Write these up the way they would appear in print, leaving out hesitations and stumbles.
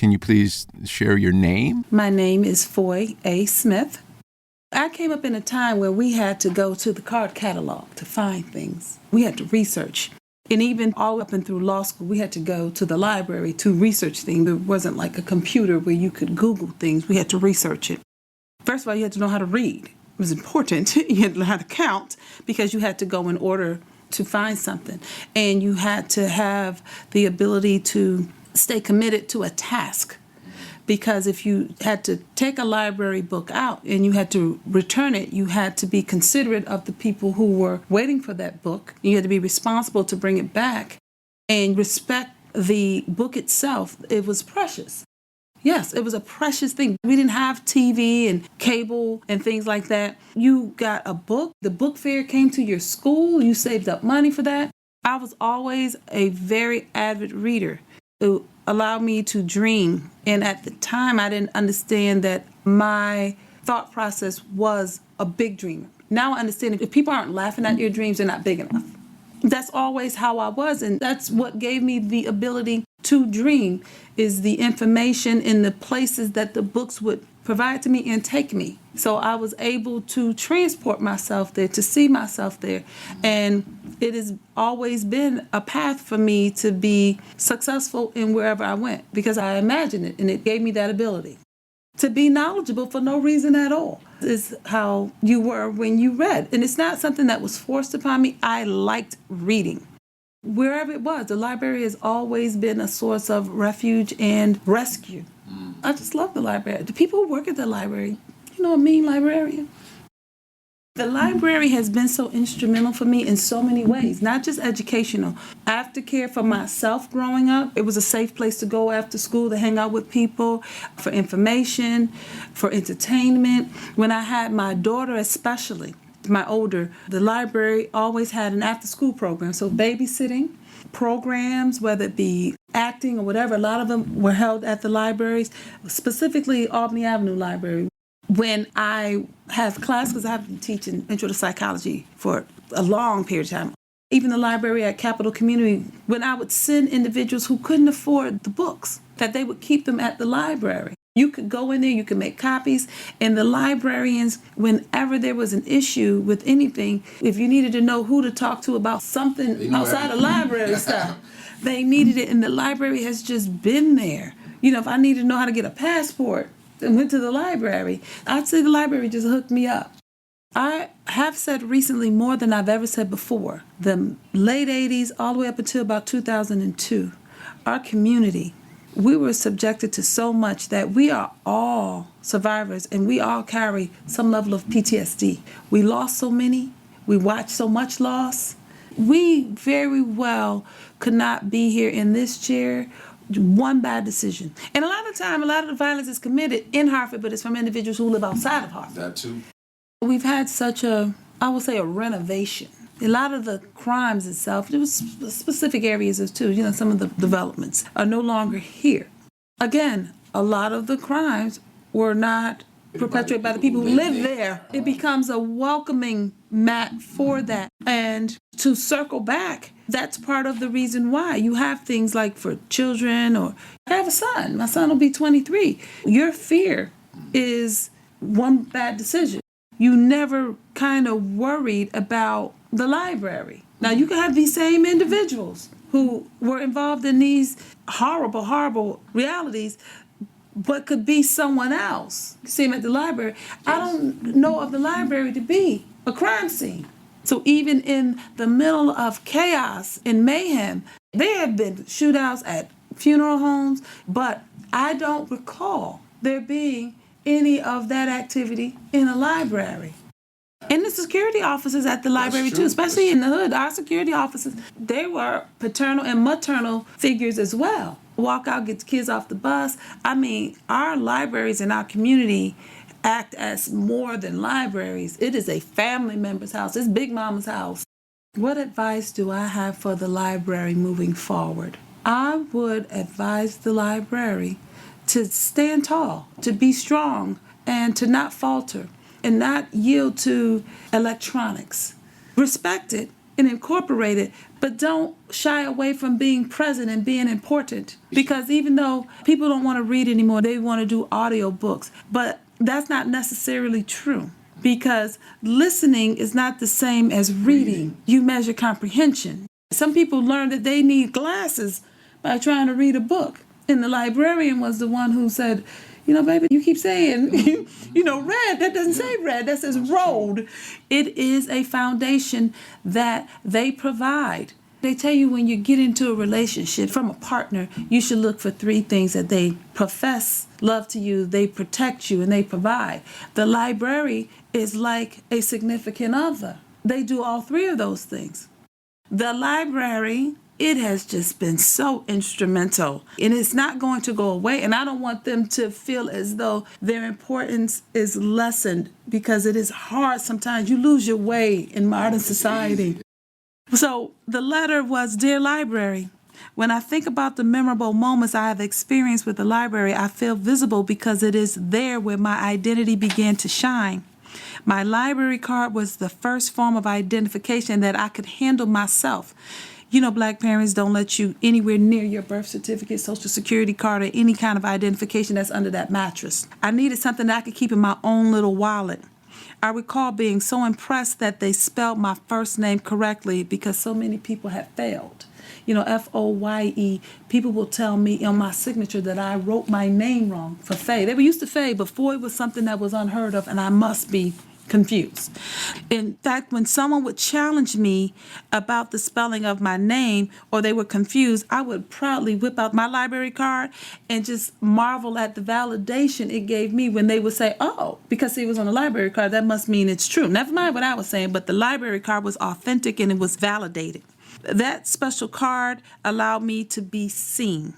can you please share your name? My name is Foye A. Smith. I came up in a time where we had to go to the card catalog to find things. We had to research. And even all up and through law school, we had to go to the library to research things. It wasn't like a computer where you could Google things. We had to research it. First of all, you had to know how to read. It was important. You had to know how to count because you had to go in order to find something. And you had to have the ability to stay committed to a task. Because if you had to take a library book out and you had to return it, you had to be considerate of the people who were waiting for that book. You had to be responsible to bring it back and respect the book itself. It was precious. Yes, it was a precious thing. We didn't have TV and cable and things like that. You got a book. The book fair came to your school. You saved up money for that. I was always a very avid reader. It allowed me to dream. And at the time, I didn't understand that my thought process was a big dreamer. Now I understand if people aren't laughing at your dreams, they're not big enough. That's always how I was. And that's what gave me the ability to dream, is the information in the places that the books would provide to me and take me. So I was able to transport myself there, to see myself there. And it has always been a path for me to be successful in wherever I went because I imagined it and it gave me that ability. To be knowledgeable for no reason at all is how you were when you read. And it's not something that was forced upon me. I liked reading. Wherever it was, the library has always been a source of refuge and rescue. I just love the library. The people who work at the library, you know, a mean librarian. The library has been so instrumental for me in so many ways, not just educational. Aftercare for myself growing up, it was a safe place to go after school to hang out with people, for information, for entertainment. When I had my daughter especially, my older, the library always had an after-school program. So babysitting programs, whether it be acting or whatever, a lot of them were held at the libraries, specifically Albany Avenue Library. When I have class, because I've been teaching Intro to Psychology for a long period of time, even the library at Capital Community, when I would send individuals who couldn't afford the books, that they would keep them at the library. You could go in there, you could make copies, and the librarians, whenever there was an issue with anything, if you needed to know who to talk to about something outside of library stuff, they needed it, and the library has just been there. You know, if I needed to know how to get a passport and went to the library, I'd say the library just hooked me up. I have said recently more than I've ever said before. The late 80s, all the way up until about 2002, our community, we were subjected to so much that we are all survivors and we all carry some level of PTSD. We lost so many. We watched so much loss. We very well could not be here in this chair. One bad decision. And a lot of the time, a lot of the violence is committed in Hartford, but it's from individuals who live outside of Hartford. That too. We've had such a, I would say, a renovation. A lot of the crimes itself, there was specific areas as too, you know, some of the developments are no longer here. Again, a lot of the crimes were not perpetrated by the people who live there. It becomes a welcoming mat for that. And to circle back, that's part of the reason why you have things like for children, or I have a son. My son will be 23. Your fear is one bad decision. You never kind of worried about the library. Now, you can have these same individuals who were involved in these horrible, horrible realities, but could be someone else. You see them at the library. I don't know of the library to be a crime scene. So even in the middle of chaos and mayhem, there have been shootouts at funeral homes, but I don't recall there being any of that activity in a library. And the security officers at the library too, especially in the hood, our security officers, they were paternal and maternal figures as well. Walk out, get the kids off the bus. I mean, our libraries in our community act as more than libraries. It is a family member's house. It's Big Mama's house. What advice do I have for the library moving forward? I would advise the library to stand tall, to be strong, and to not falter, and not yield to electronics. Respect it, and incorporate it, but don't shy away from being present and being important. Because even though people don't want to read anymore, they want to do audio books, but that's not necessarily true. Because listening is not the same as reading. You measure comprehension. Some people learn that they need glasses by trying to read a book. And the librarian was the one who said, baby, you keep saying, read. That doesn't say read. That says road. It is a foundation that they provide. They tell you when you get into a relationship from a partner, you should look for 3 things: that they profess love to you, they protect you, and they provide. The library is like a significant other. They do all 3 of those things. The library, it has just been so instrumental, and it's not going to go away. And I don't want them to feel as though their importance is lessened, because it is hard sometimes. You lose your way in modern society. So the letter was, "Dear Library, when I think about the memorable moments I have experienced with the library, I feel visible because it is there where my identity began to shine. My library card was the first form of identification that I could handle myself. Black parents don't let you anywhere near your birth certificate, social security card, or any kind of identification that's under that mattress. I needed something that I could keep in my own little wallet. I recall being so impressed that they spelled my first name correctly, because so many people have failed. Foye. People will tell me on my signature that I wrote my name wrong for Faye. They were used to Faye, but Foye was something that was unheard of, and I must be confused. In fact, when someone would challenge me about the spelling of my name, or they were confused, I would proudly whip out my library card and just marvel at the validation it gave me when they would say, "Oh, because it was on a library card, that must mean it's true." Never mind what I was saying, but the library card was authentic and it was validated. That special card allowed me to be seen.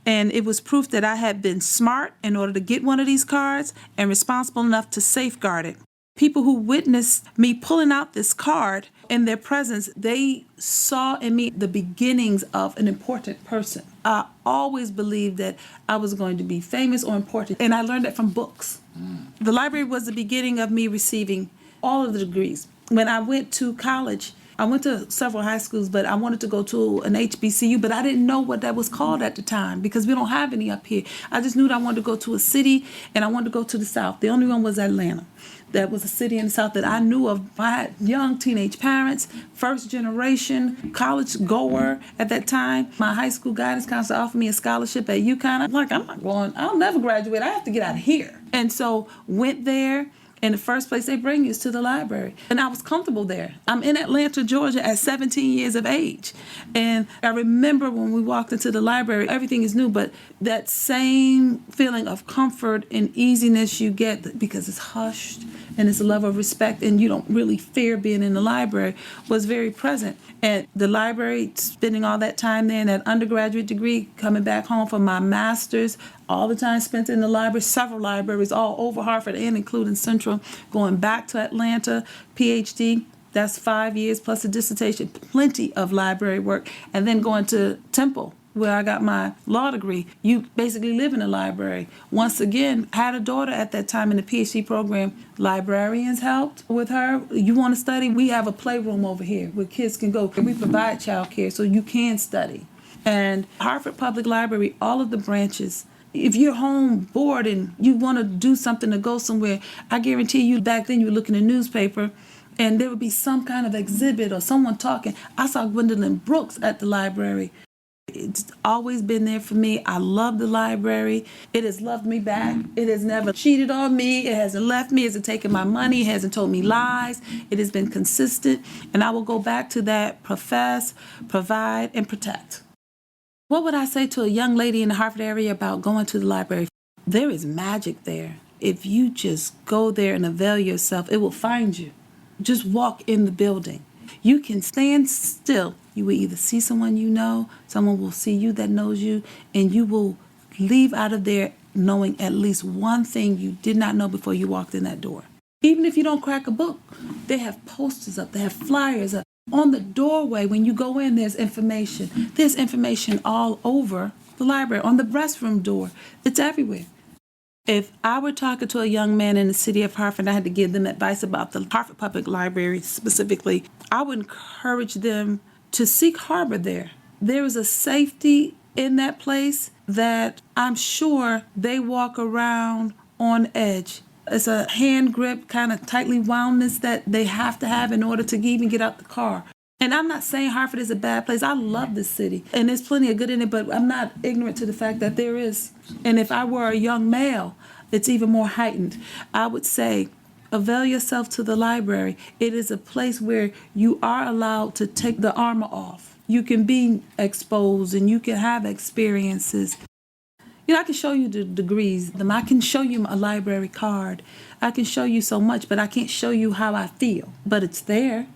And it was proof that I had been smart in order to get one of these cards, and responsible enough to safeguard it. People who witnessed me pulling out this card in their presence, they saw in me the beginnings of an important person. I always believed that I was going to be famous or important, and I learned that from books. The library was the beginning of me receiving all of the degrees. When I went to college, I went to several high schools, but I wanted to go to an HBCU, but I didn't know what that was called at the time, because we don't have any up here. I just knew that I wanted to go to a city, and I wanted to go to the South. The only one was Atlanta. That was a city in the South that I knew of. I had young teenage parents, first generation college goer at that time. My high school guidance counselor offered me a scholarship at UConn. I'm like, I'm not going, I'll never graduate. I have to get out of here. And so went there. And the first place they bring you is to the library. And I was comfortable there. I'm in Atlanta, Georgia at 17 years of age. And I remember when we walked into the library, everything is new, but that same feeling of comfort and easiness you get because it's hushed and it's a level of respect and you don't really fear being in the library was very present. And the library, spending all that time there in that undergraduate degree, coming back home for my master's, all the time spent in the library, several libraries all over Hartford and including Central, going back to Atlanta, PhD, that's 5 years plus a dissertation, plenty of library work, and then going to Temple, where I got my law degree. You basically live in a library. Once again, I had a daughter at that time in the PhD program. Librarians helped with her. You want to study? We have a playroom over here where kids can go. We provide childcare so you can study. And Hartford Public Library, all of the branches, if you're home bored and you want to do something to go somewhere, I guarantee you back then you would look in the newspaper and there would be some kind of exhibit or someone talking. I saw Gwendolyn Brooks at the library. It's always been there for me. I love the library. It has loved me back. It has never cheated on me. It hasn't left me. It hasn't taken my money. It hasn't told me lies. It has been consistent. And I will go back to that: profess, provide, and protect. What would I say to a young lady in the Hartford area about going to the library? There is magic there. If you just go there and avail yourself, it will find you. Just walk in the building. You can stand still. You will either see someone you know, someone will see you that knows you, and you will leave out of there knowing at least one thing you did not know before you walked in that door. Even if you don't crack a book, they have posters up, they have flyers up. On the doorway, when you go in, there's information. There's information all over the library. On the restroom door, it's everywhere. If I were talking to a young man in the city of Hartford and I had to give them advice about the Hartford Public Library specifically, I would encourage them to seek harbor there. There is a safety in that place that I'm sure they walk around on edge. It's a hand grip, kind of tightly woundness that they have to have in order to even get out the car. And I'm not saying Hartford is a bad place. I love this city, and there's plenty of good in it, but I'm not ignorant to the fact that there is. And if I were a young male, it's even more heightened. I would say, avail yourself to the library. It is a place where you are allowed to take the armor off. You can be exposed and you can have experiences. I can show you the degrees. I can show you a library card. I can show you so much, but I can't show you how I feel. But it's there.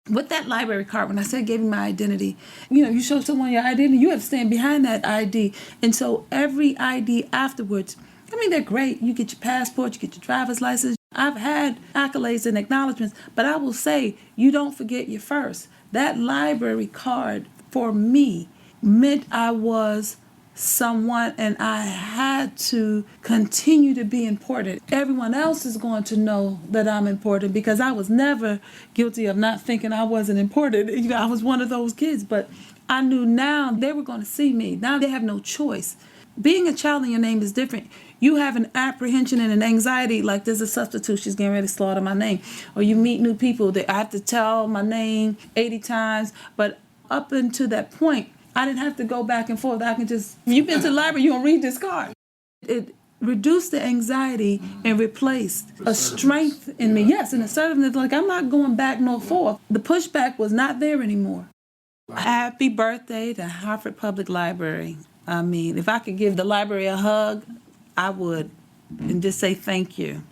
With that library card, when I said gave me my identity, you show someone your identity, you have to stand behind that ID. And so every ID afterwards, they're great. You get your passport, you get your driver's license. I've had accolades and acknowledgments, but I will say, you don't forget your first. That library card for me meant I was someone and I had to continue to be important. Everyone else is going to know that I'm important because I was never guilty of not thinking I wasn't important. I was one of those kids, but I knew now they were going to see me. Now they have no choice. Being a child in your name is different. You have an apprehension and an anxiety, like there's a substitute, she's getting ready to slaughter my name. Or you meet new people that I have to tell my name 80 times. But up until that point, I didn't have to go back and forth. I can just, if you've been to the library, you're going to read this card. It reduced the anxiety and replaced a strength in me. Yes, an assertiveness, like I'm not going back nor forth. The pushback was not there anymore. Happy birthday to Hartford Public Library. If I could give the library a hug, I would, and just say thank you.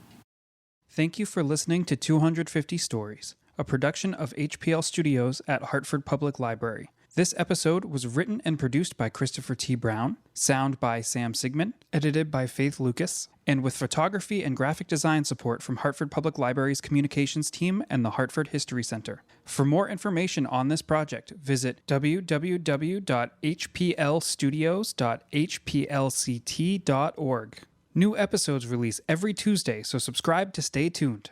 Thank you for listening to 250 Stories, a production of HPL Studios at Hartford Public Library. This episode was written and produced by Christopher T. Brown, sound by Sam Sigmund, edited by Faith Lucas, and with photography and graphic design support from Hartford Public Library's communications team and the Hartford History Center. For more information on this project, visit www.hplstudios.hplct.org. New episodes release every Tuesday, so subscribe to stay tuned.